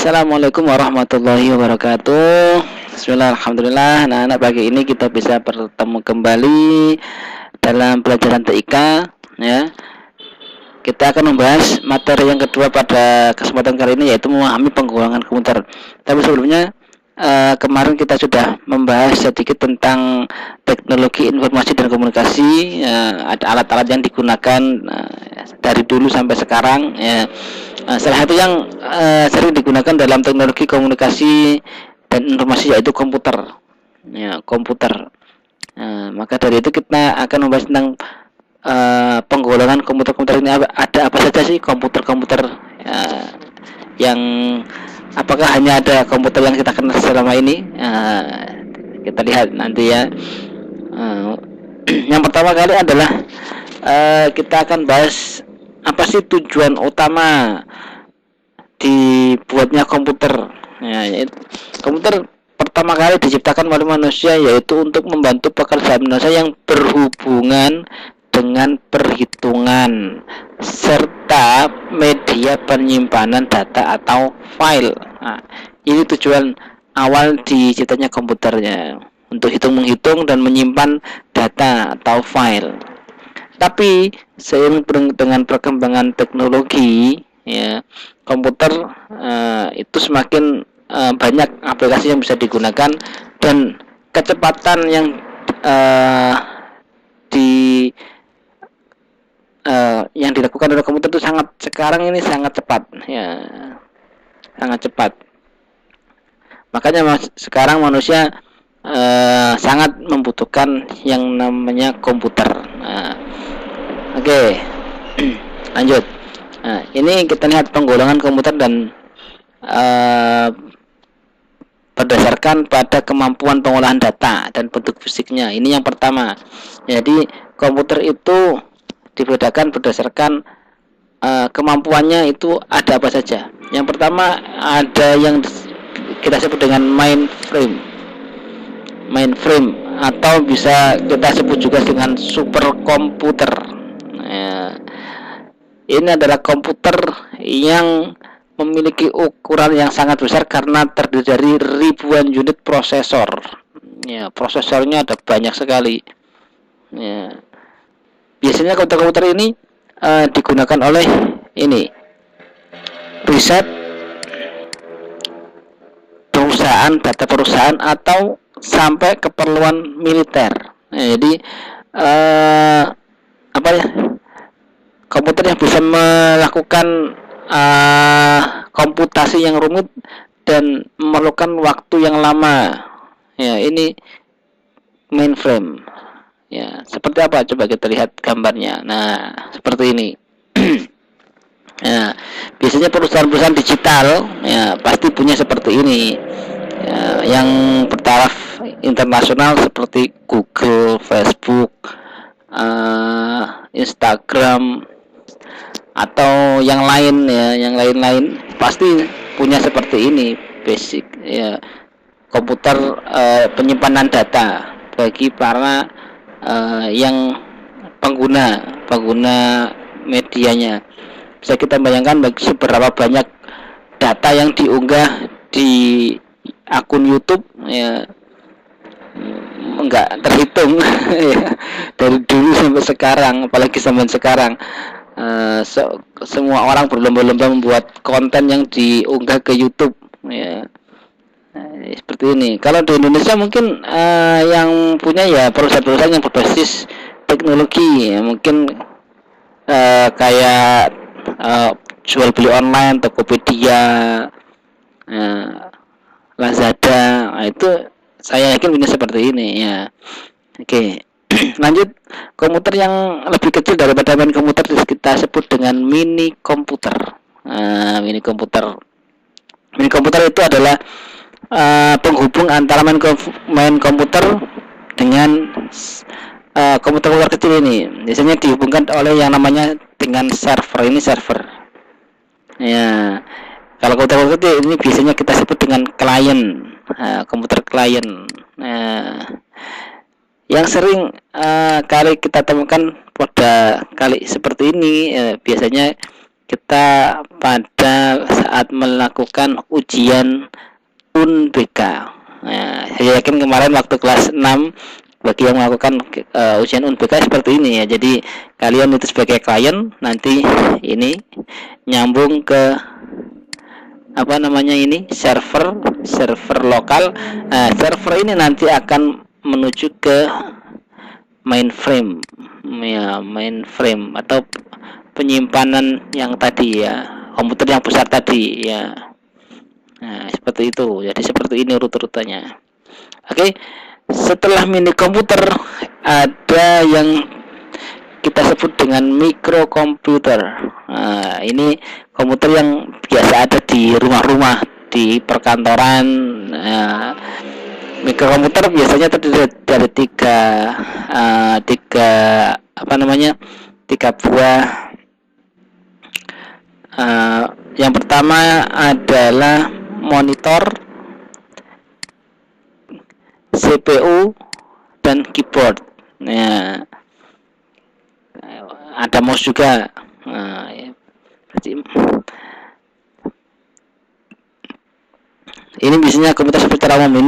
Assalamualaikum warahmatullahi wabarakatuh. Bismillah, alhamdulillah. Anak-anak, pagi ini kita bisa bertemu kembali dalam pelajaran TIK, ya. Kita akan membahas materi yang kedua pada kesempatan kali ini, yaitu memahami penggolongan komputer. Tapi sebelumnya, kemarin kita sudah membahas sedikit tentang teknologi informasi dan komunikasi. Ada alat-alat yang digunakan dari dulu sampai sekarang, ya. Salah satu yang sering digunakan dalam teknologi komunikasi dan informasi yaitu komputer, ya, komputer. Maka dari itu kita akan membahas tentang penggolongan komputer-komputer ini. Ada apa saja sih komputer-komputer, yang apakah hanya ada komputer yang kita kenal selama ini? Kita lihat nanti, ya. Yang pertama kali adalah kita akan bahas apa sih tujuan utama dibuatnya komputer. Komputer pertama kali diciptakan oleh manusia yaitu untuk membantu pekerjaan manusia yang berhubungan dengan perhitungan serta media penyimpanan data atau file. Ini tujuan awal diciptanya komputernya, untuk menghitung dan menyimpan data atau file. Tapi seiring dengan perkembangan teknologi, ya, komputer itu semakin banyak aplikasi yang bisa digunakan, dan kecepatan yang dilakukan oleh komputer itu sekarang ini sangat cepat, ya, sangat cepat. Makanya sekarang manusia sangat membutuhkan yang namanya komputer. Oke, lanjut. Ini kita lihat penggolongan komputer dan berdasarkan pada kemampuan pengolahan data dan bentuk fisiknya. Ini yang pertama. Jadi komputer itu dibedakan berdasarkan kemampuannya itu ada apa saja. Yang pertama ada yang kita sebut dengan mainframe atau bisa kita sebut juga dengan superkomputer. Ini adalah komputer yang memiliki ukuran yang sangat besar karena terdiri dari ribuan unit prosesor. Ya, prosesornya ada banyak sekali. Ya. Biasanya komputer-komputer ini digunakan oleh riset perusahaan, data perusahaan, atau sampai keperluan militer. Jadi komputer yang bisa melakukan komputasi yang rumit dan memerlukan waktu yang lama. Ya, ini mainframe. Ya, seperti apa? Coba kita lihat gambarnya. Nah, seperti ini. Ya, biasanya perusahaan-perusahaan digital, ya, pasti punya seperti ini. Ya, yang bertaraf internasional seperti Google, Facebook, Instagram, atau yang lain, ya, yang lain-lain pasti punya seperti ini, basic, ya, komputer penyimpanan data bagi para yang pengguna medianya. Bisa kita bayangkan seberapa banyak data yang diunggah di akun YouTube, ya, enggak terhitung. Ya, dari dulu sampai sekarang, apalagi zaman sekarang. Semua orang berlomba-lomba membuat konten yang diunggah ke YouTube, ya. Seperti ini. Kalau di Indonesia mungkin yang punya, ya, perusahaan-perusahaan yang berbasis teknologi, ya, mungkin kayak jual beli online, Tokopedia, Lazada. Itu saya yakin punya seperti ini, ya. Oke. Lanjut, komputer yang lebih kecil daripada main komputer kita sebut dengan mini komputer. Mini komputer itu adalah penghubung antara main komputer dengan komputer kecil ini. Biasanya dihubungkan oleh yang namanya dengan server. Ini server. Ya, kalau komputer kecil ini biasanya kita sebut dengan klien, komputer klien. Yang sering kali kita temukan pada kali seperti ini, biasanya kita pada saat melakukan ujian UNBK. Nah, saya yakin kemarin waktu kelas 6 bagi yang melakukan ujian UNBK seperti ini ya. Jadi kalian itu sebagai klien nanti ini nyambung ke apa namanya ini server lokal. Server ini nanti akan menuju ke mainframe ya, mainframe atau penyimpanan yang tadi ya, komputer yang besar tadi ya. Nah, seperti itu. Jadi seperti ini urut-urutannya. Oke. Setelah mini komputer ada yang kita sebut dengan mikrokomputer. Nah, ini komputer yang biasa ada di rumah-rumah, di perkantoran. Nah, mikrokomputer biasanya terdiri dari tiga buah. Yang pertama adalah monitor, CPU, dan keyboard. Nah, ada mouse juga. Nah, ini biasanya komputer seperti umum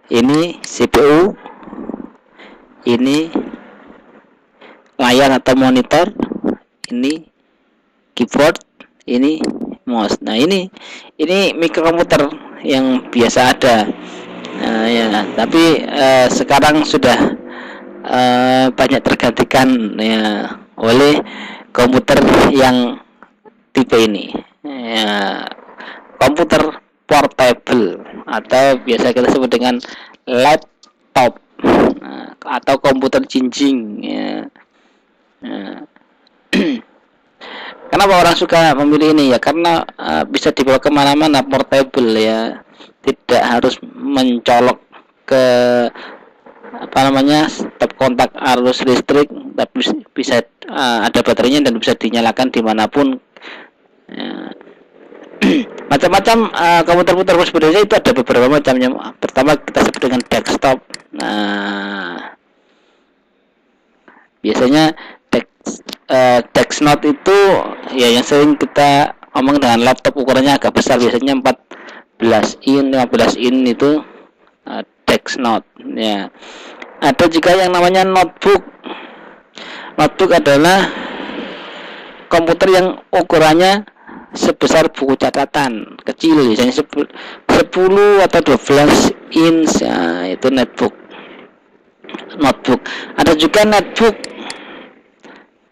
ini CPU, ini layar atau monitor, ini keyboard, ini mouse. Nah, ini mikrokomputer yang biasa ada. Ya, tapi sekarang sudah banyak tergantikan ya oleh komputer yang tipe ini ya, komputer portable atau biasa kita sebut dengan laptop atau komputer jinjing ya. Kenapa orang suka memilih ini ya, karena bisa dibawa kemana-mana, portable ya, tidak harus mencolok ke stop kontak arus listrik, tapi bisa ada baterainya dan bisa dinyalakan dimanapun ya. Macam-macam komputer sebenarnya itu ada beberapa macamnya. Pertama kita sebut dengan desktop. Nah, biasanya Dexnote itu ya yang sering kita omong dengan laptop, ukurannya agak besar, biasanya 14 in 15 in itu Dexnote ya. Ada juga yang namanya notebook. Notebook adalah komputer yang ukurannya sebesar buku catatan kecil, misalnya 10 atau 12 inch ya, itu notebook. Ada juga netbook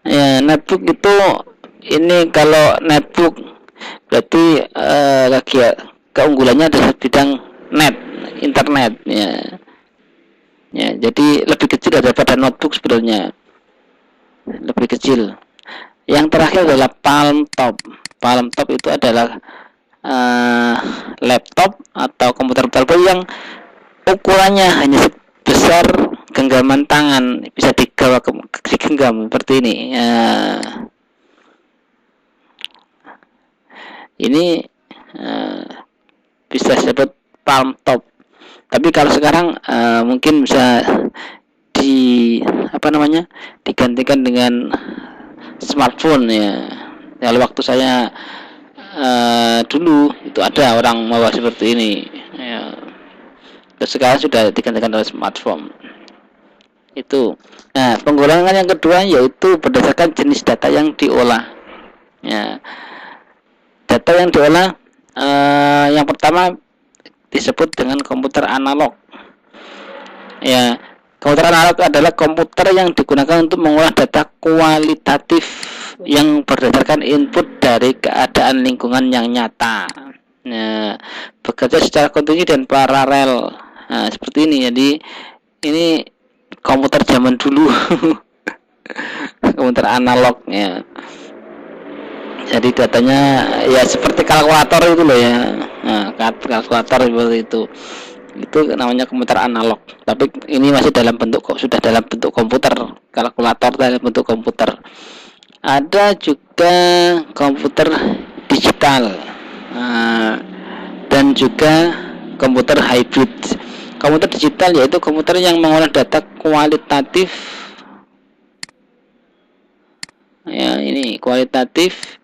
ya. Netbook itu ini, kalau netbook berarti keunggulannya adalah bidang internet ya. Ya, jadi lebih kecil daripada notebook sebenarnya, lebih kecil. Yang terakhir adalah Palm Top. Palm Top itu adalah laptop atau komputer portable yang ukurannya hanya sebesar genggaman tangan, bisa digenggam seperti ini. Ini bisa disebut Palm Top. Tapi kalau sekarang mungkin bisa digantikan dengan smartphone ya. Kalau waktu saya dulu itu ada orang membawa seperti ini ya. Terus sekarang sudah digantikan oleh smartphone itu. Nah, penggolongan yang kedua yaitu berdasarkan jenis data yang diolah ya. Data yang diolah yang pertama disebut dengan komputer analog ya. Komputer analog adalah komputer yang digunakan untuk mengolah data kualitatif yang berdasarkan input dari keadaan lingkungan yang nyata. Nah, bekerja secara kontinu dan paralel. Nah, seperti ini. Jadi ini komputer zaman dulu. Komputer analog ya. Jadi datanya ya seperti kalkulator itu loh ya. Nah, kalkulator seperti itu. Itu namanya komputer analog. Tapi ini masih sudah dalam bentuk komputer. Kalkulator dalam bentuk komputer. Ada juga komputer digital dan juga komputer hybrid. Komputer digital yaitu komputer yang mengolah data kualitatif ya, ini kualitatif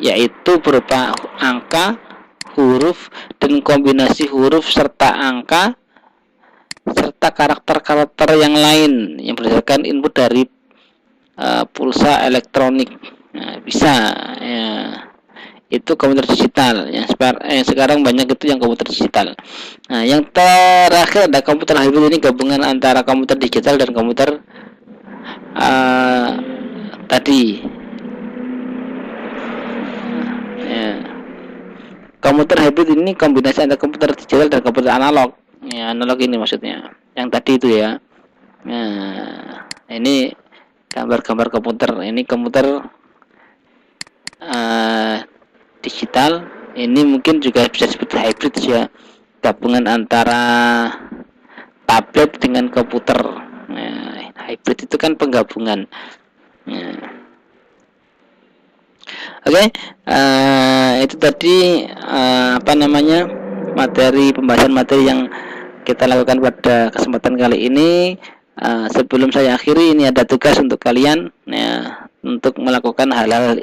yaitu berupa angka, huruf, dan kombinasi huruf serta angka serta karakter-karakter yang lain yang berdasarkan input dari pulsa elektronik. Nah, bisa ya. Itu komputer digital yang sekarang banyak itu yang komputer digital. Nah, yang terakhir ada komputer hybrid, ini gabungan antara komputer digital dan komputer tadi. Ya. Komputer hybrid ini kombinasi antara komputer digital dan komputer analog. Ya, analog ini maksudnya. Yang tadi itu ya. Nah, ini gambar-gambar komputer. Ini komputer digital. Ini mungkin juga bisa disebut hybrid ya. Gabungan antara tablet dengan komputer. Nah, hybrid itu kan penggabungan. Oke, itu tadi pembahasan materi yang kita lakukan pada kesempatan kali ini. Sebelum saya akhiri, ini ada tugas untuk kalian ya, untuk melakukan hal-hal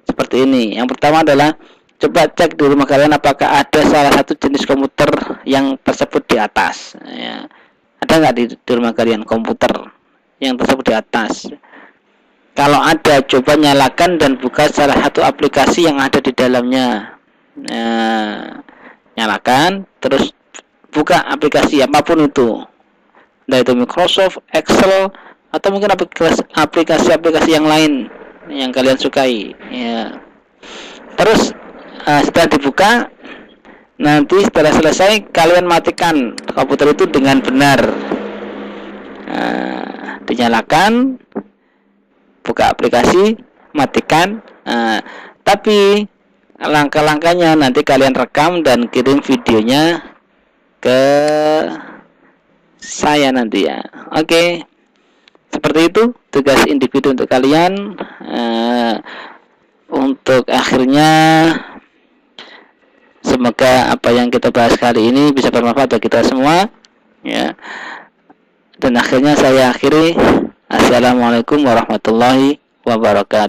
seperti ini. Yang pertama adalah coba cek di rumah kalian apakah ada salah satu jenis komputer yang tersebut di atas ya. Ada nggak di rumah kalian komputer yang tersebut di atas? Kalau ada, coba nyalakan dan buka salah satu aplikasi yang ada di dalamnya. Nah, nyalakan, terus buka aplikasi apapun itu, entah itu Microsoft, Excel, atau mungkin aplikasi-aplikasi yang lain yang kalian sukai. Ya. Terus setelah dibuka, nanti setelah selesai kalian matikan komputer itu dengan benar. Dinyalakan, buka aplikasi, matikan. Tapi langkah-langkahnya nanti kalian rekam dan kirim videonya ke saya nanti ya. Oke. Seperti itu tugas individu untuk kalian. Untuk akhirnya, semoga apa yang kita bahas kali ini bisa bermanfaat bagi kita semua ya. Dan akhirnya saya akhiri. Assalamualaikum warahmatullahi wabarakatuh.